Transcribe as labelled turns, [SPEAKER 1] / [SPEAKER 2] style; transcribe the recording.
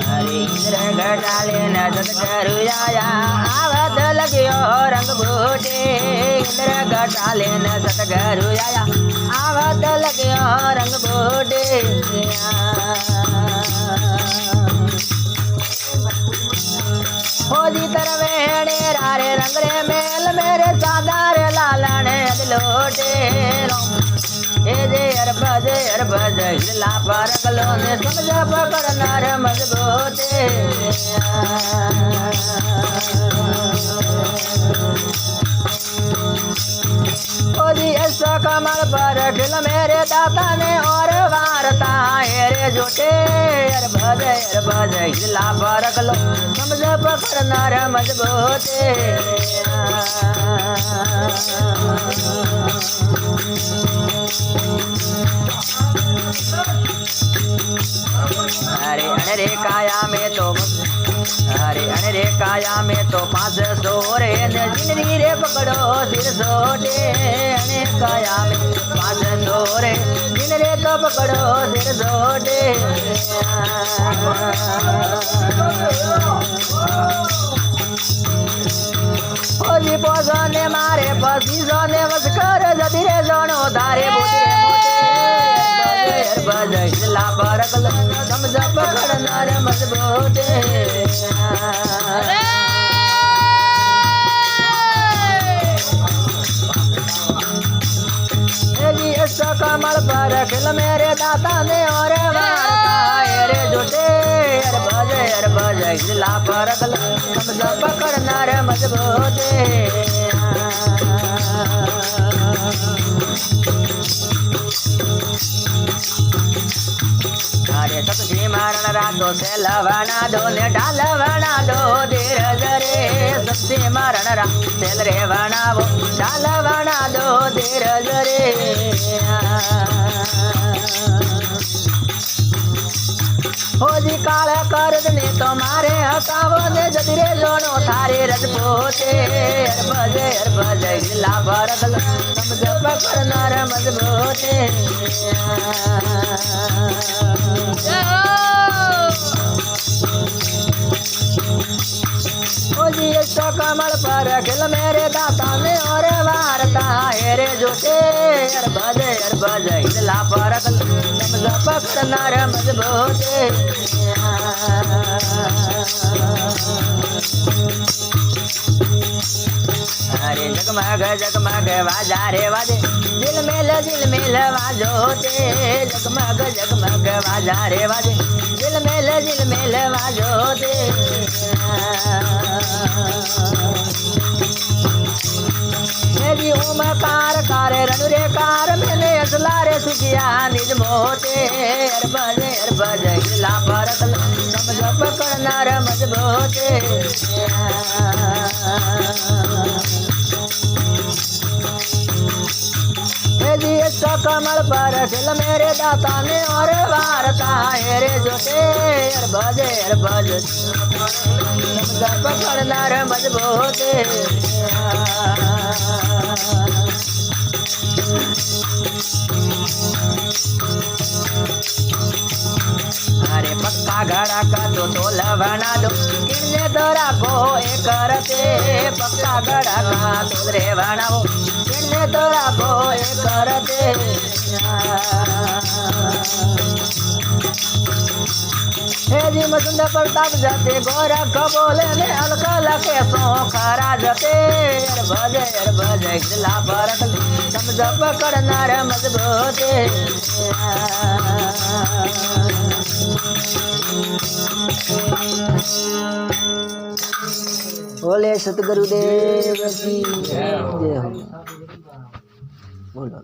[SPEAKER 1] हरे इंद्र घटाले न सतगरुया आवत लग्यो रंग बूटे इंद्र घटाले न सतगरुया आवत लग्यो रंग बूटे होली तरवेणे रारे रंग रे मेल मेरे सादार लालने लोटे हे जे अरबज हिला पर कलो ने समझ पकड़नार मजबूते ओजी ऐसा कमल पर खिल मेरे दाता ने और वारता हेरे जोटे अरबज हिला पर कलो समझ पकड़नार मजबूते अरे अरे काया में तो पाँच सोरे जिंदगी रे पकड़ो सिर सोटे अरे काया में पाँच सोरे जिन रे तो पकड़ो सिर सोटे ओजी पोसने मारे पसी सोने मस्कर जदिरे जोनो धारे बोटे बजला परकल समझ पकड़नार मजबूते ऐसा कमल पर खिल मेरे दाता ने और वारता रे जोटे अरबज हिला परकल समझ पकड़नार मजबूते अरे सब्जी मारन रातो से लवना दो ने डालवना दो धीरज रे सब्जी मारन रा तेल रे बनावो डालवना दो धीरज रे होजी काल कर ने तुम्हारे हकावो ने जदरे जोनो थारे रजपोते अरबज हिला भरकल समझ पकड़नार मजबूते ओजी ऐसा कमल पर खिल मेरे दाता ने और वारता हेरे जोटे अरबज हिला भरकल समझ पकड़नार मजबूते अरे जगमग वाजा रे वाजे दिल मेल वाजोते जगमग वाजा रे वाजे दिल मेल वाजोते मेरी ओमकार कारे रणुरे कार मैंने असलारे सुखिया निज मोते अरबज हिला परकल समझ पकड़नार मजबूते कमल पर खिल मेरे दाता ने और वारता हेरे जोटे अरबज समझ पकड़नार मजबूते अरे पक्का घड़ा का तो तोला बना दो किन्ने तो राखो एक करते पक्का घड़ा का तोले बनाओ किन्ने तो राखो एक करते हे जी मसुंदर प्रताप जाते गोरख बोले ने अलकल के सो खरा जाते अरबज हिला परकल समझ पकड़नार मजबूते बोले सतगुरुदेव की जय हो। बोलो।